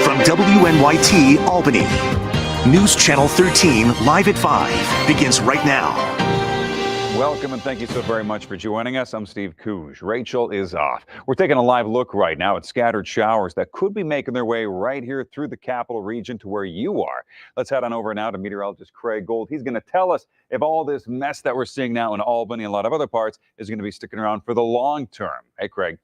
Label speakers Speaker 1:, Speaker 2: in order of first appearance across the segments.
Speaker 1: From WNYT Albany, News Channel 13, live at 5, begins right now.
Speaker 2: Welcome and thank you so very much for joining us. I'm Steve Couge. Rachel is off. We're taking a live look right now at scattered showers that could be making their way right here through the capital region to where you are. Let's head on over now to meteorologist Craig Gold. He's going to tell us if all this mess that we're seeing now in Albany and a lot of other parts is going to be sticking around for the long term. Hey, Craig.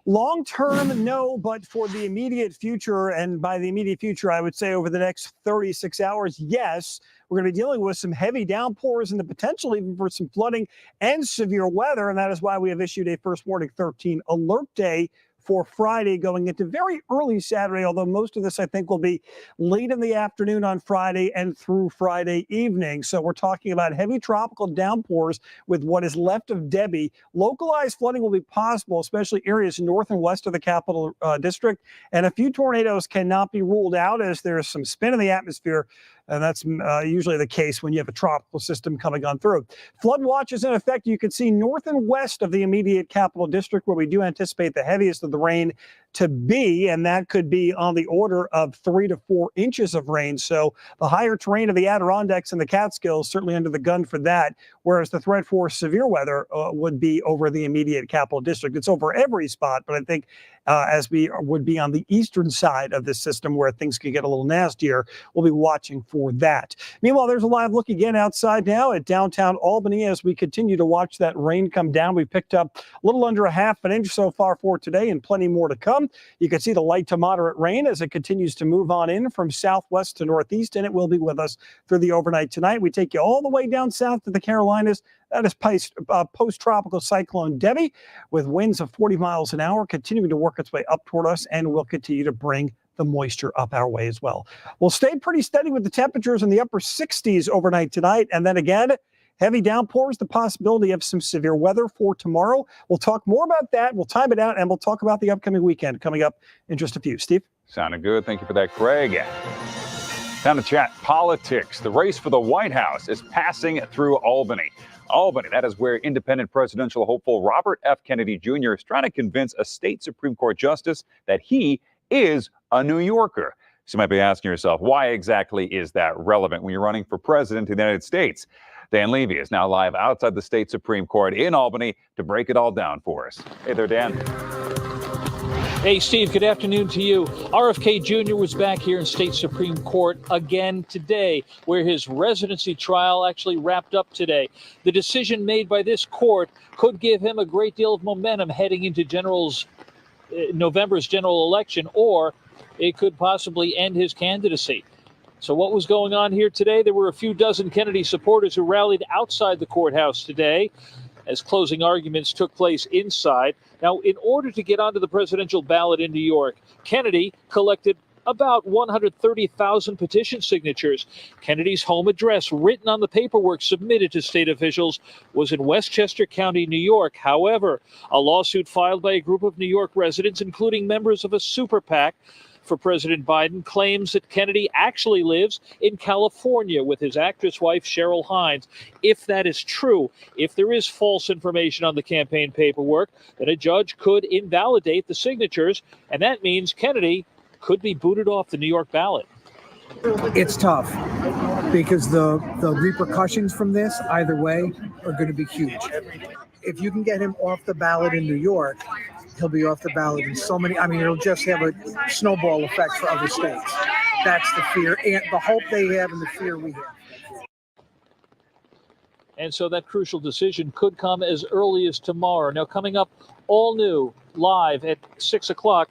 Speaker 3: Long term, no, but for the immediate future, and by the immediate future, I would say over the next 36 hours, yes, we're going to be dealing with some heavy downpours and the potential even for some flooding and severe weather. And that is why we have issued a first warning 13 alert day for Friday going into very early Saturday, although most of this, I think, will be late in the afternoon on Friday and through Friday evening. So we're talking about heavy tropical downpours with what is left of Debby. Localized flooding will be possible, especially areas north and west of the capital district. And a few tornadoes cannot be ruled out as there's some spin in the atmosphere. And that's usually the case when you have a tropical system coming on through. Flood watch is in effect. You can see north and west of the immediate capital district where we do anticipate the heaviest of the rain to be, and that could be on the order of 3 to 4 inches of rain. So the higher terrain of the Adirondacks and the Catskills certainly under the gun for that, whereas the threat for severe weather would be over the immediate capital district. It's over every spot, but I think as we would be on the eastern side of the system where things could get a little nastier, we'll be watching for that. Meanwhile, there's a live look again outside now at downtown Albany as we continue to watch that rain come down. We picked up a little under a half an inch so far for today and plenty more to come. You can see the light to moderate rain as it continues to move on in from southwest to northeast, and it will be with us through the overnight tonight. We take you all the way down south to the Carolinas. That is post-tropical cyclone Debby with winds of 40 miles an hour continuing to work its way up toward us, and will continue to bring the moisture up our way as well. We'll stay pretty steady with the temperatures in the upper 60s overnight tonight, and then again, heavy downpours, the possibility of some severe weather for tomorrow. We'll talk more about that. We'll time it out, and we'll talk about the upcoming weekend coming up in just a few. Steve?
Speaker 2: Sounded good. Thank you for that, Craig. Time to chat politics. The race for the White House is passing through Albany. Albany, that is where independent presidential hopeful Robert F. Kennedy Jr. is trying to convince a state Supreme Court justice that he is a New Yorker. So you might be asking yourself, why exactly is that relevant when you're running for president of the United States? Dan Levy is now live outside the state Supreme Court in Albany to break it all down for us. Hey there, Dan.
Speaker 4: Hey, Steve, good afternoon to you. RFK Jr. was back here in state Supreme Court again today, where his residency trial actually wrapped up today. The decision made by this court could give him a great deal of momentum heading into November's general election, or it could possibly end his candidacy. So what was going on here today? There were a few dozen Kennedy supporters who rallied outside the courthouse today as closing arguments took place inside. Now, in order to get onto the presidential ballot in New York, Kennedy collected about 130,000 petition signatures. Kennedy's home address, written on the paperwork submitted to state officials, was in Westchester County, New York. However, a lawsuit filed by a group of New York residents, including members of a super PAC, for President Biden claims that Kennedy actually lives in California with his actress wife, Cheryl Hines. If that is true, if there is false information on the campaign paperwork, then a judge could invalidate the signatures, and that means Kennedy could be booted off the New York ballot.
Speaker 5: It's tough because the repercussions from this, either way, are going to be huge. If you can get him off the ballot in New York, he'll be off the ballot in so many. I mean, it'll just have a snowball effect for other states. That's the fear and the hope they have and the fear we have.
Speaker 4: And so that crucial decision could come as early as tomorrow. Now, coming up all new, live at 6 o'clock,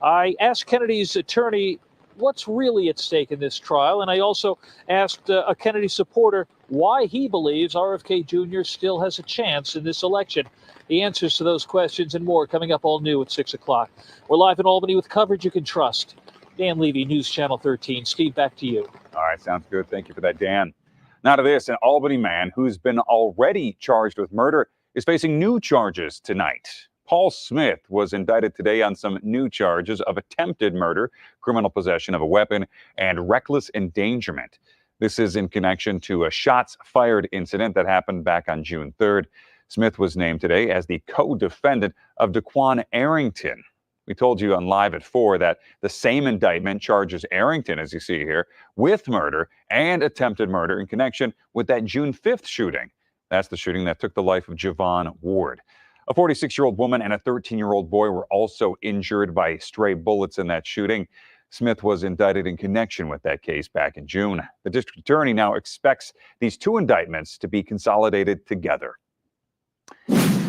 Speaker 4: I asked Kennedy's attorney what's really at stake in this trial. And I also asked a Kennedy supporter why he believes RFK Jr. still has a chance in this election. The answers to those questions and more coming up all new at 6 o'clock. We're live in Albany with coverage you can trust. Dan Levy, News Channel 13. Steve, back to you.
Speaker 2: All right, sounds good. Thank you for that, Dan. Now to this, an Albany man who's been already charged with murder is facing new charges tonight. Paul Smith was indicted today on some new charges of attempted murder, criminal possession of a weapon, and reckless endangerment. This is in connection to a shots fired incident that happened back on June 3rd. Smith was named today as the co-defendant of Daquan Arrington. We told you on Live at 4 that the same indictment charges Arrington, as you see here, with murder and attempted murder in connection with that June 5th shooting. That's the shooting that took the life of Javon Ward. A 46-year-old woman and a 13-year-old boy were also injured by stray bullets in that shooting. Smith was indicted in connection with that case back in June. The district attorney now expects these two indictments to be consolidated together.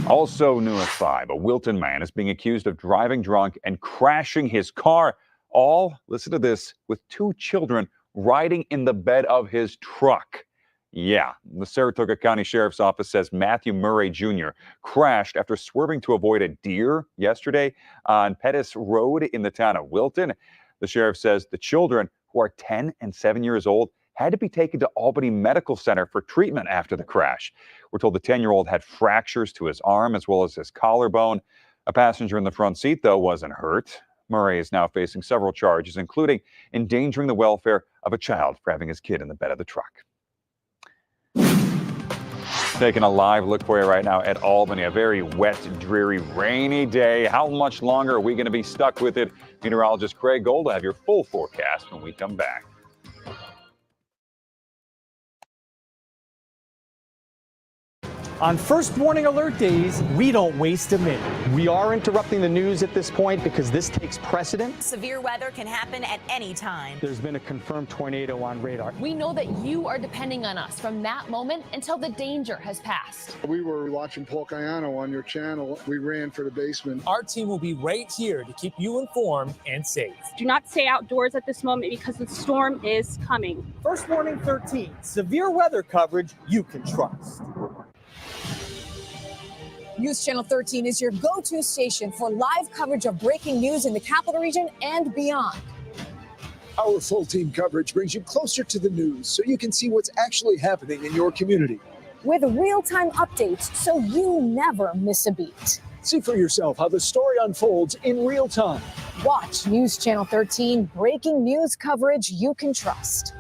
Speaker 2: Also new at 5, a Wilton man is being accused of driving drunk and crashing his car, all, listen to this, with 2 children riding in the bed of his truck. Yeah, the Saratoga County Sheriff's Office says Matthew Murray Jr. crashed after swerving to avoid a deer yesterday on Pettis Road in the town of Wilton. The sheriff says the children, who are 10 and 7 years old, had to be taken to Albany Medical Center for treatment after the crash. We're told the 10-year-old had fractures to his arm as well as his collarbone. A passenger in the front seat, though, wasn't hurt. Murray is now facing several charges, including endangering the welfare of a child for having his kid in the bed of the truck. Taking a live look for you right now at Albany. A very wet, dreary, rainy day. How much longer are we going to be stuck with it? Meteorologist Craig Gold will have your full forecast when we come back.
Speaker 6: On first warning alert days, we don't waste a minute. We are interrupting the news at this point because this takes precedent.
Speaker 7: Severe weather can happen at any time.
Speaker 6: There's been a confirmed tornado on radar.
Speaker 8: We know that you are depending on us from that moment until the danger has passed.
Speaker 9: We were watching Paul Cayano on your channel. We ran for the basement.
Speaker 10: Our team will be right here to keep you informed and safe.
Speaker 11: Do not stay outdoors at this moment because the storm is coming.
Speaker 6: First warning 13, severe weather coverage you can trust.
Speaker 12: News Channel 13 is your go-to station for live coverage of breaking news in the capital region and beyond.
Speaker 13: Our full team coverage brings you closer to the news so you can see what's actually happening in your community.
Speaker 12: With real-time updates so you never miss a beat.
Speaker 13: See for yourself how the story unfolds in real time.
Speaker 12: Watch News Channel 13, breaking news coverage you can trust.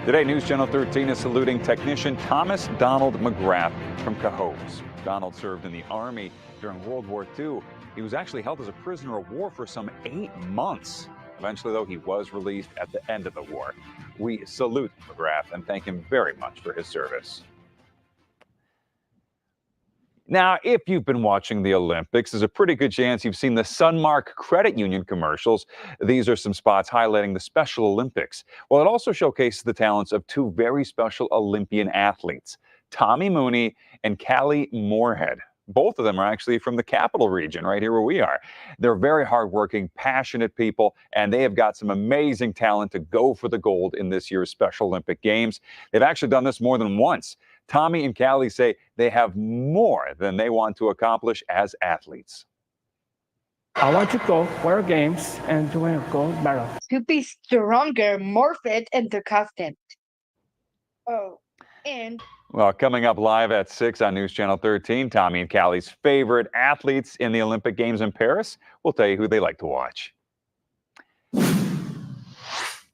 Speaker 2: Today, News Channel 13 is saluting technician Thomas Donald McGrath from Cohoes. Donald served in the Army during World War II. He was actually held as a prisoner of war for some 8 months. Eventually, though, he was released at the end of the war. We salute McGrath and thank him very much for his service. Now, if you've been watching the Olympics, there's a pretty good chance you've seen the Sunmark Credit Union commercials. These are some spots highlighting the Special Olympics. Well, it also showcases the talents of 2 very special Olympian athletes, Tommy Mooney and Callie Moorhead. Both of them are actually from the capital region, right here where we are. They're very hardworking, passionate people, and they have got some amazing talent to go for the gold in this year's Special Olympic Games. They've actually done this more than once. Tommy and Callie say they have more than they want to accomplish as athletes.
Speaker 14: I want to go for games and to win a gold medal.
Speaker 15: To be stronger, more fit, and to constant. Oh, and
Speaker 2: Well, coming up live at 6 on News Channel 13, Tommy and Callie's favorite athletes in the Olympic Games in Paris. We'll tell you who they like to watch.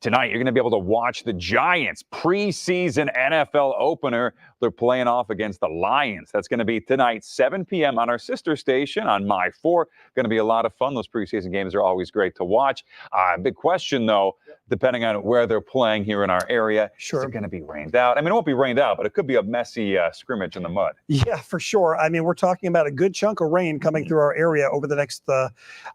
Speaker 2: Tonight, you're going to be able to watch the Giants preseason NFL opener. They're playing off against the Lions. That's going to be tonight, 7 p.m. on our sister station on My 4. Going to be a lot of fun. Those preseason games are always great to watch. Big question, though, depending on where they're playing here in our area.
Speaker 3: Sure.
Speaker 2: Is it going to be rained out? I mean, it won't be rained out, but it could be a messy scrimmage in the mud.
Speaker 3: Yeah, for sure. I mean, we're talking about a good chunk of rain coming through our area over the next,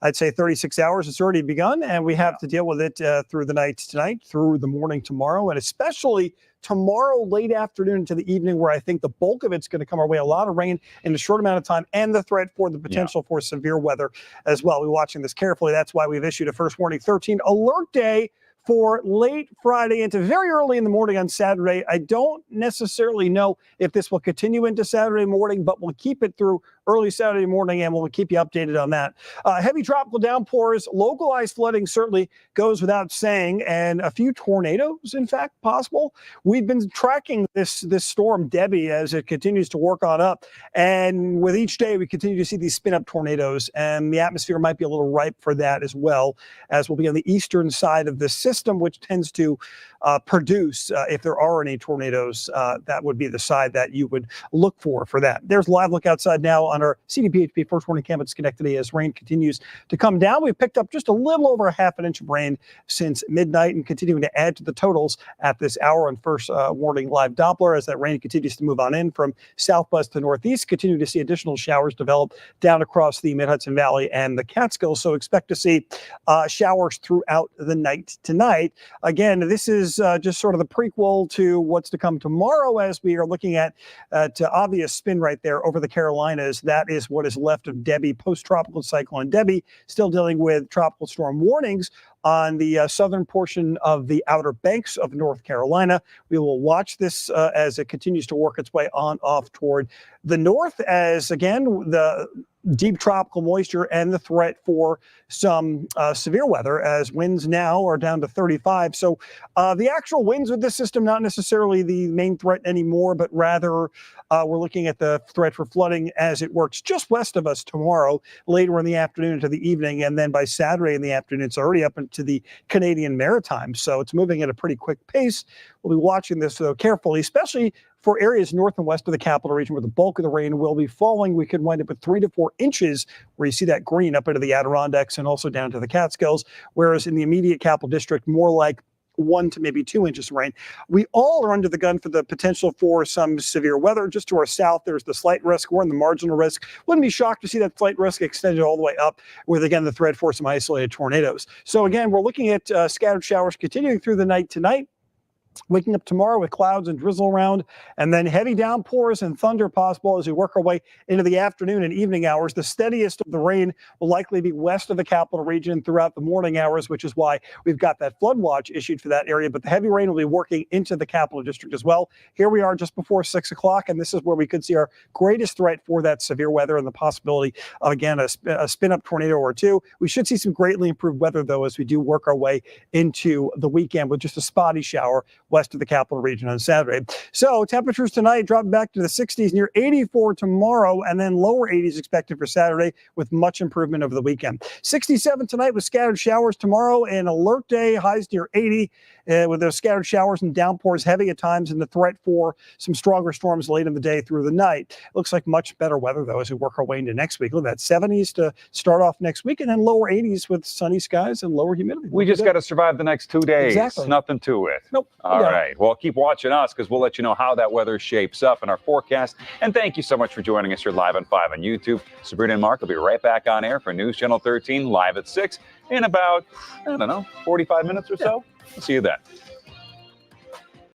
Speaker 3: I'd say, 36 hours. It's already begun, and we have to deal with it through the night tonight, through the morning tomorrow, and especially tomorrow late afternoon into the evening, where I think the bulk of it's going to come our way. A lot of rain in a short amount of time, and the threat for the potential for severe weather as well. We're watching this carefully. That's why we've issued a first warning 13 alert day for late Friday into very early in the morning on Saturday. I don't necessarily know if this will continue into Saturday morning, but we'll keep it through early Saturday morning, and we'll keep you updated on that. Heavy tropical downpours, localized flooding certainly goes without saying, and a few tornadoes, in fact, possible. We've been tracking this storm Debby as it continues to work on up, and with each day we continue to see these spin-up tornadoes, and the atmosphere might be a little ripe for that as well, as we'll be on the eastern side of the system, which tends to produce, if there are any tornadoes, that would be the side that you would look for that. There's a live look outside now on our CDPHP first warning cam at Schenectady as rain continues to come down. We've picked up just a little over a half an inch of rain since midnight and continuing to add to the totals at this hour on first warning live Doppler as that rain continues to move on in from southwest to northeast. Continue to see additional showers develop down across the Mid-Hudson Valley and the Catskills. So expect to see showers throughout the night tonight. Again, this is just sort of the prequel to what's to come tomorrow as we are looking at obvious spin right there over the Carolinas. That is what is left of Debby, post-tropical cyclone Debby, still dealing with tropical storm warnings on the southern portion of the Outer Banks of North Carolina. We will watch this as it continues to work its way on off toward the north, as again, the deep tropical moisture and the threat for some severe weather, as winds now are down to 35. So the actual winds with this system, not necessarily the main threat anymore, but rather we're looking at the threat for flooding as it works just west of us tomorrow, later in the afternoon into the evening. And then by Saturday in the afternoon, it's already up into the Canadian Maritimes. So it's moving at a pretty quick pace. We'll be watching this, though, carefully, especially for areas north and west of the capital region where the bulk of the rain will be falling. We could wind up with 3 to 4 inches where you see that green up into the Adirondacks and also down to the Catskills, whereas in the immediate capital district, more like 1 to maybe 2 inches of rain. We all are under the gun for the potential for some severe weather. Just to our south, there's the slight risk. We're in the marginal risk. Wouldn't be shocked to see that slight risk extended all the way up with, again, the threat for some isolated tornadoes. So again, we're looking at scattered showers continuing through the night tonight. Waking up tomorrow with clouds and drizzle around, and then heavy downpours and thunder possible as we work our way into the afternoon and evening hours. The steadiest of the rain will likely be west of the capital region throughout the morning hours, which is why we've got that flood watch issued for that area. But the heavy rain will be working into the capital district as well. Here we are just before 6 o'clock, and this is where we could see our greatest threat for that severe weather and the possibility of, again, a spin-up tornado or two. We should see some greatly improved weather, though, as we do work our way into the weekend with just a spotty shower west of the capital region on Saturday. So temperatures tonight drop back to the 60s, near 84 tomorrow, and then lower 80s expected for Saturday with much improvement over the weekend. 67 tonight with scattered showers tomorrow, and alert day, highs near 80 with those scattered showers and downpours heavy at times, and the threat for some stronger storms late in the day through the night. Looks like much better weather, though, as we work our way into next week. Look at that, 70s to start off next week, and then lower 80s with sunny skies and lower humidity.
Speaker 2: We just got to survive the next 2 days.
Speaker 3: Exactly.
Speaker 2: Nothing to it.
Speaker 3: Nope.
Speaker 2: All right. Well, keep watching us because we'll let you know how that weather shapes up in our forecast. And thank you so much for joining us here live on 5 on YouTube. Sabrina and Mark will be right back on air for News Channel 13 live at 6 in about, 45 minutes or so. We'll see you then.